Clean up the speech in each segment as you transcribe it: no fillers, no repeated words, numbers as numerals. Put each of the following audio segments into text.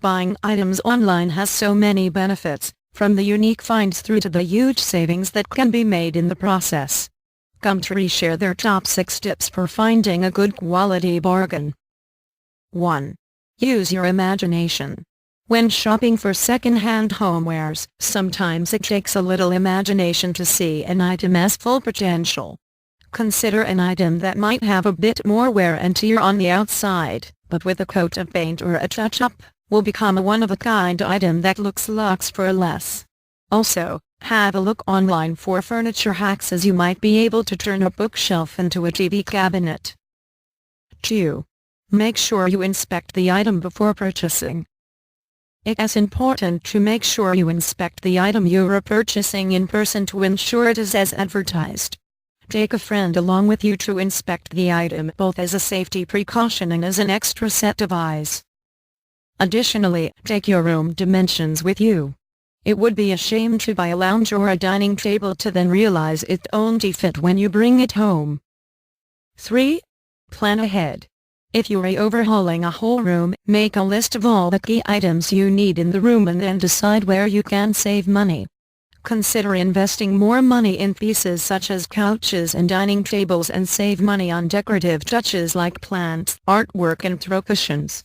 Buying items online has so many benefits, from the unique finds through to the huge savings that can be made in the process. Gumtree share their top 6 tips for finding a good quality bargain. 1. Use your imagination. When shopping for second-hand homewares, sometimes it takes a little imagination to see an item as full potential. Consider an item that might have a bit more wear and tear on the outside, but with a coat of paint or a touch-up, will become a one-of-a-kind item that looks luxe for less. Also, have a look online for furniture hacks, as you might be able to turn a bookshelf into a TV cabinet. 2. Make sure you inspect the item before purchasing. It is important to make sure you inspect the item you are purchasing in person to ensure it is as advertised. Take a friend along with you to inspect the item, both as a safety precaution and as an extra set of eyes. Additionally, take your room dimensions with you. It would be a shame to buy a lounge or a dining table to then realize it only fit when you bring it home. 3. Plan ahead. If you are overhauling a whole room, make a list of all the key items you need in the room and then decide where you can save money. Consider investing more money in pieces such as couches and dining tables, and save money on decorative touches like plants, artwork and throw cushions.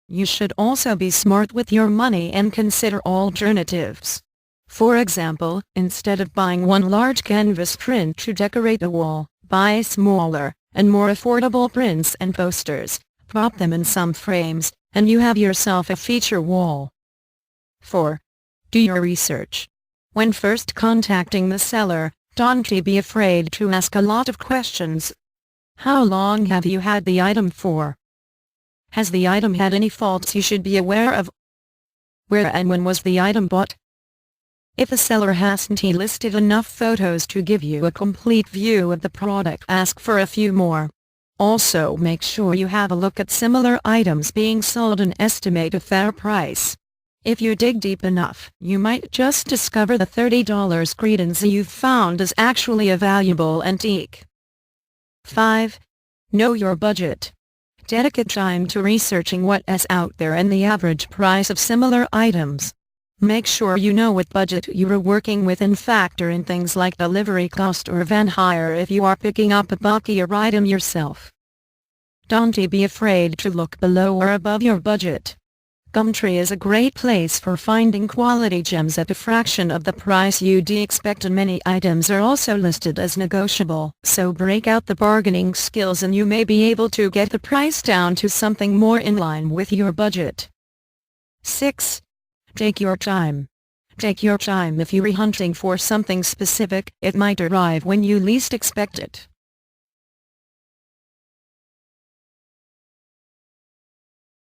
You should also be smart with your money and consider alternatives. For example, instead of buying one large canvas print to decorate a wall, buy smaller and more affordable prints and posters, prop them in some frames, and you have yourself a feature wall. 4. Do your research. When first contacting the seller, don't be afraid to ask a lot of questions. How long have you had the item for? Has the item had any faults you should be aware of? Where and when was the item bought? If the seller hasn't listed enough photos to give you a complete view of the product, ask for a few more. Also, make sure you have a look at similar items being sold and estimate a fair price. If you dig deep enough, you might just discover the $30 credence you've found is actually a valuable antique. 5. Know your budget. Dedicate time to researching what is out there and the average price of similar items. Make sure you know what budget you are working with and factor in things like delivery cost or van hire if you are picking up a bulkier item yourself. Don't be afraid to look below or above your budget. Gumtree is a great place for finding quality gems at a fraction of the price you'd expect, and many items are also listed as negotiable, so break out the bargaining skills and you may be able to get the price down to something more in line with your budget. 6. Take your time. Take your time if you're hunting for something specific. It might arrive when you least expect it.